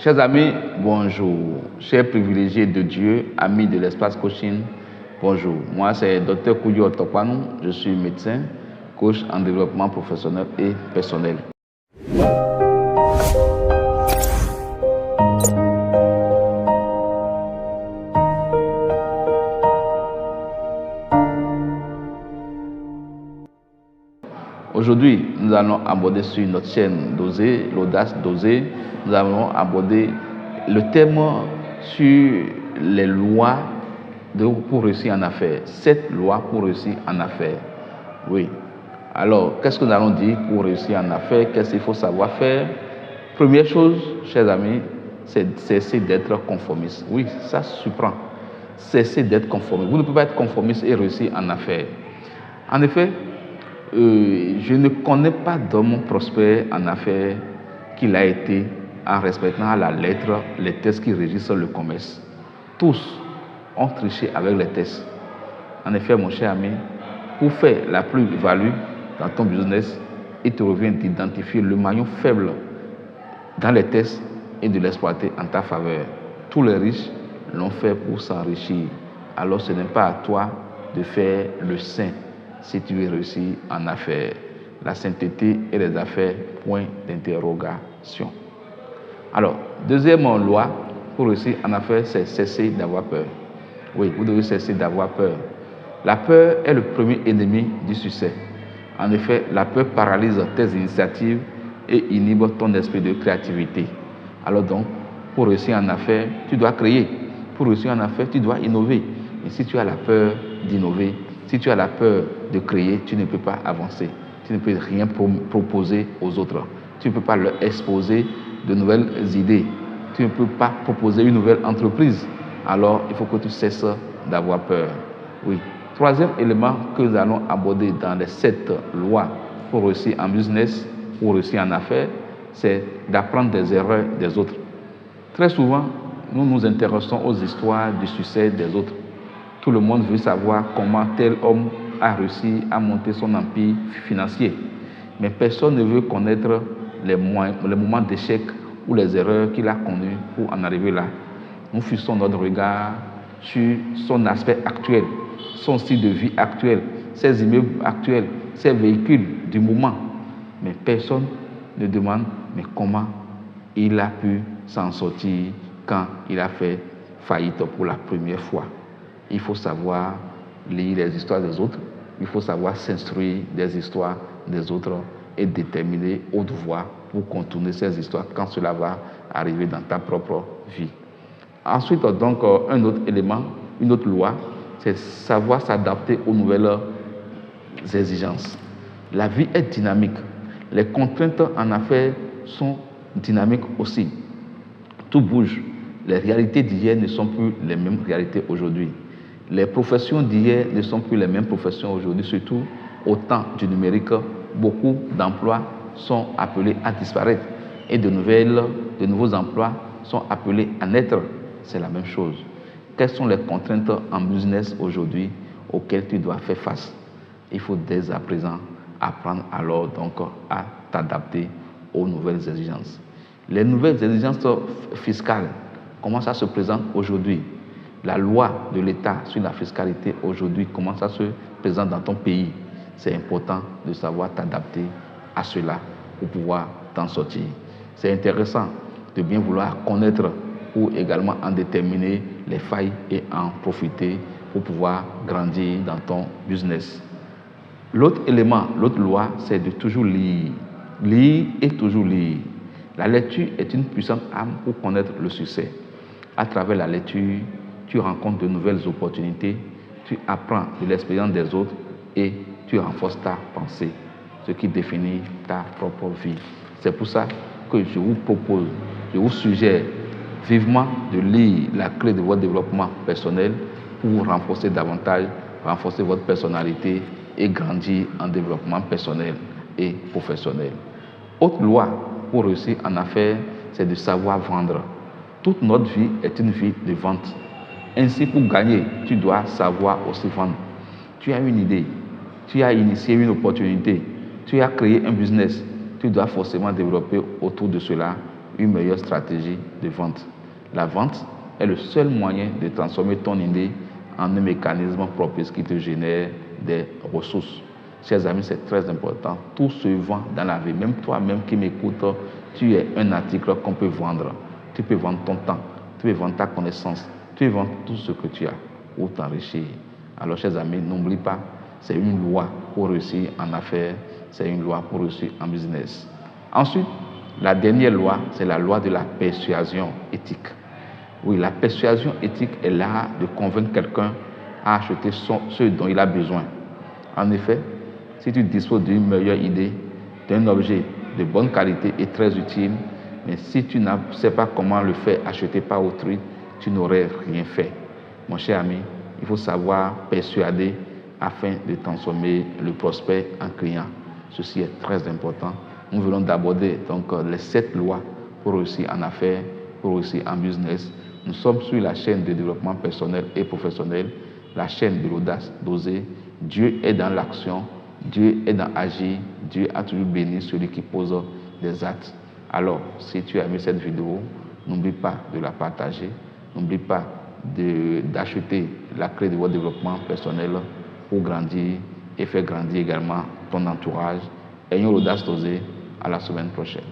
Chers amis, bonjour. Chers privilégiés de Dieu, amis de l'espace coaching, bonjour. Moi, c'est Dr Koudio Otokpanou. Je suis médecin, coach en développement professionnel et personnel. Aujourd'hui, nous allons aborder sur notre chaîne d'Oser, l'audace d'oser, nous allons aborder le thème sur les lois pour réussir en affaires. 7 lois pour réussir en affaires. Oui. Alors, qu'est-ce que nous allons dire pour réussir en affaires? Qu'est-ce qu'il faut savoir faire? Première chose, chers amis, c'est cesser d'être conformiste. Oui, ça surprend. Cesser d'être conformiste. Vous ne pouvez pas être conformiste et réussir en affaires. En effet, je ne connais pas d'homme prospère en affaires qu'il a été en respectant à la lettre les tests qui régissent le commerce. Tous ont triché avec les tests. En effet, mon cher ami, pour faire la plus-value dans ton business, il te revient d'identifier le maillon faible dans les tests et de l'exploiter en ta faveur. Tous les riches l'ont fait pour s'enrichir. Alors ce n'est pas à toi de faire le saint si tu veux réussir en affaires. La sainteté et les affaires, point d'interrogation. Alors, deuxième loi pour réussir en affaires, c'est cesser d'avoir peur. Oui, vous devez cesser d'avoir peur. La peur est le premier ennemi du succès. En effet, la peur paralyse tes initiatives et inhibe ton esprit de créativité. Alors donc, pour réussir en affaires, tu dois créer. Pour réussir en affaires, tu dois innover. Et si tu as la peur d'innover, si tu as la peur de créer, tu ne peux pas avancer. Tu ne peux rien proposer aux autres. Tu ne peux pas leur exposer de nouvelles idées. Tu ne peux pas proposer une nouvelle entreprise. Alors, il faut que tu cesses d'avoir peur. Oui. Troisième élément que nous allons aborder dans les 7 lois pour réussir en business, pour réussir en affaires, c'est d'apprendre des erreurs des autres. Très souvent, nous nous intéressons aux histoires du succès des autres. Tout le monde veut savoir comment tel homme a réussi à monter son empire financier. Mais personne ne veut connaître les moments d'échec ou les erreurs qu'il a connues pour en arriver là. Nous fixons notre regard sur son aspect actuel, son style de vie actuel, ses immeubles actuels, ses véhicules du moment. Mais personne ne demande mais comment il a pu s'en sortir quand il a fait faillite pour la première fois. Il faut savoir lire les histoires des autres, il faut savoir s'instruire des histoires des autres et déterminer haute voix pour contourner ces histoires quand cela va arriver dans ta propre vie. Ensuite, donc, un autre élément, une autre loi, c'est savoir s'adapter aux nouvelles exigences. La vie est dynamique. Les contraintes en affaires sont dynamiques aussi. Tout bouge. Les réalités d'hier ne sont plus les mêmes réalités aujourd'hui. Les professions d'hier ne sont plus les mêmes professions aujourd'hui, surtout au temps du numérique. Beaucoup d'emplois sont appelés à disparaître et de nouveaux emplois sont appelés à naître. C'est la même chose. Quelles sont les contraintes en business aujourd'hui auxquelles tu dois faire face? Il faut dès à présent apprendre alors donc à t'adapter aux nouvelles exigences. Les nouvelles exigences fiscales, comment ça se présente aujourd'hui? La loi de l'État sur la fiscalité aujourd'hui, comment ça se présente dans ton pays? C'est important de savoir t'adapter à cela pour pouvoir t'en sortir. C'est intéressant de bien vouloir connaître pour également en déterminer les failles et en profiter pour pouvoir grandir dans ton business. L'autre élément, l'autre loi, c'est de toujours lire. Lire et toujours lire. La lecture est une puissante arme pour connaître le succès. À travers la lecture, tu rencontres de nouvelles opportunités, tu apprends de l'expérience des autres et tu renforces ta pensée, ce qui définit ta propre vie. C'est pour ça que je vous propose, je vous suggère vivement de lire la clé de votre développement personnel pour renforcer davantage, renforcer votre personnalité et grandir en développement personnel et professionnel. Autre loi pour réussir en affaires, c'est de savoir vendre. Toute notre vie est une vie de vente. Ainsi, pour gagner, tu dois savoir aussi vendre. Tu as une idée, tu as initié une opportunité, tu as créé un business, tu dois forcément développer autour de cela une meilleure stratégie de vente. La vente est le seul moyen de transformer ton idée en un mécanisme propice qui te génère des ressources. Chers amis, c'est très important. Tout se vend dans la vie. Même toi-même qui m'écoutes, tu es un article qu'on peut vendre. Tu peux vendre ton temps, tu peux vendre ta connaissance, tu peux vendre tout ce que tu as pour t'enrichir. Alors, chers amis, n'oublie pas, c'est une loi pour réussir en affaires, c'est une loi pour réussir en business. Ensuite, la dernière loi, c'est la loi de la persuasion éthique. Oui, la persuasion éthique est là de convaincre quelqu'un à acheter ce dont il a besoin. En effet, si tu disposes d'une meilleure idée, d'un objet de bonne qualité et très utile, mais si tu ne sais pas comment le faire acheter par autrui, tu n'aurais rien fait. Mon cher ami, il faut savoir persuader afin de transformer le prospect en client. Ceci est très important. Nous venons d'aborder donc les 7 lois pour réussir en affaires, pour réussir en business. Nous sommes sur la chaîne de développement personnel et professionnel, la chaîne de l'audace d'oser. Dieu est dans l'action, Dieu est dans agir, Dieu a toujours béni celui qui pose des actes. Alors, si tu as aimé cette vidéo, n'oublie pas de la partager, n'oublie pas d'acheter la clé de votre développement personnel pour grandir et faire grandir également ton entourage. Ayons l'audace d'oser. À la semaine prochaine.